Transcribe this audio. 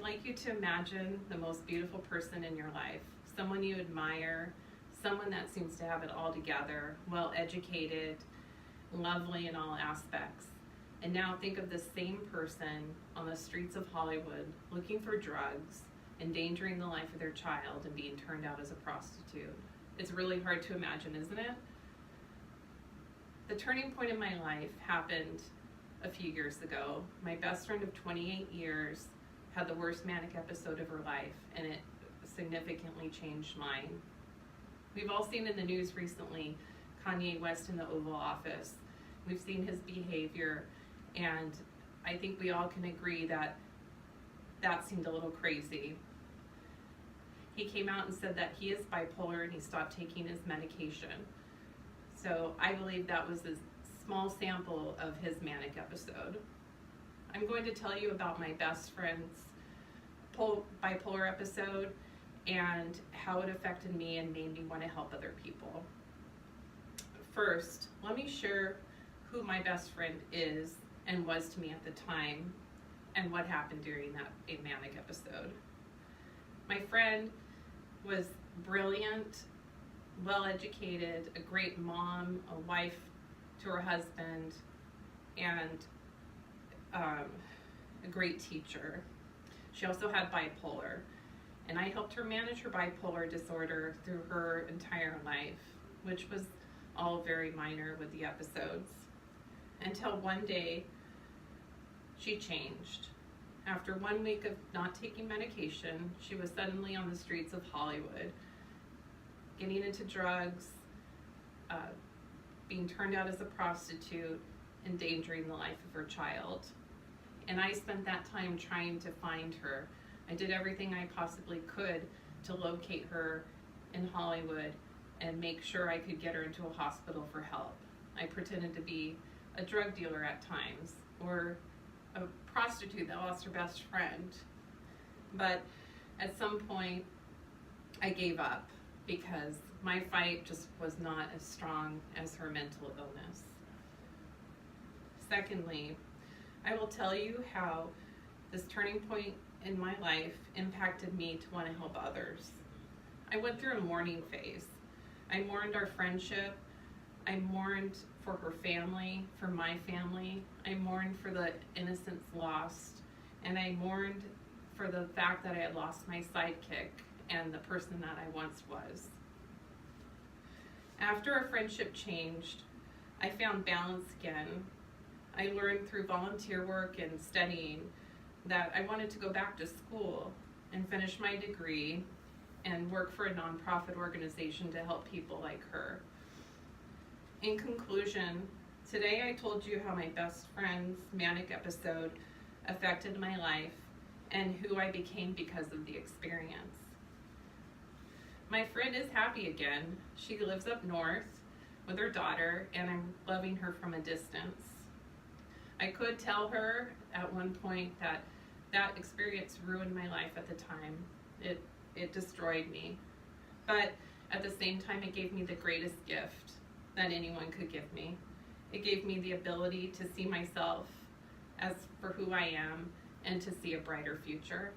I'd like you to imagine the most beautiful person in your life, someone you admire, someone that seems to have it all together, well educated, lovely in all aspects. And now think of the same person on the streets of Hollywood looking for drugs, endangering the life of their child, and being turned out as a prostitute. It's really hard to imagine, isn't it? The turning point in my life happened a few years ago. My best friend of 28 years had the worst manic episode of her life, and it significantly changed mine. We've all seen in the news recently Kanye West in the Oval Office. We've seen his behavior, and I think we all can agree that that seemed a little crazy. He came out and said that he is bipolar and he stopped taking his medication. So I believe that was a small sample of his manic episode. I'm going to tell you about my best friend's bipolar episode and how it affected me and made me want to help other people. First, let me share who my best friend is and was to me at the time and what happened during that manic episode. My friend was brilliant, well-educated, a great mom, a wife to her husband, and a great teacher. She also had bipolar, and I helped her manage her bipolar disorder through her entire life, which was all very minor with the episodes, until one day she changed. After 1 week of not taking medication, she was suddenly on the streets of Hollywood, getting into drugs, being turned out as a prostitute, endangering the life of her child. And I spent that time trying to find her. I did everything I possibly could to locate her in Hollywood and make sure I could get her into a hospital for help. I pretended to be a drug dealer at times, or a prostitute that lost her best friend. But at some point, I gave up because my fight just was not as strong as her mental illness. Secondly, I will tell you how this turning point in my life impacted me to want to help others. I went through a mourning phase. I mourned our friendship. I mourned for her family, for my family. I mourned for the innocents lost. And I mourned for the fact that I had lost my sidekick and the person that I once was. After our friendship changed, I found balance again. I learned through volunteer work and studying that I wanted to go back to school and finish my degree and work for a nonprofit organization to help people like her. In conclusion, today I told you how my best friend's manic episode affected my life and who I became because of the experience. My friend is happy again. She lives up north with her daughter, and I'm loving her from a distance. I could tell her at one point that that experience ruined my life at the time. It destroyed me. But at the same time, it gave me the greatest gift that anyone could give me. It gave me the ability to see myself as for who I am and to see a brighter future.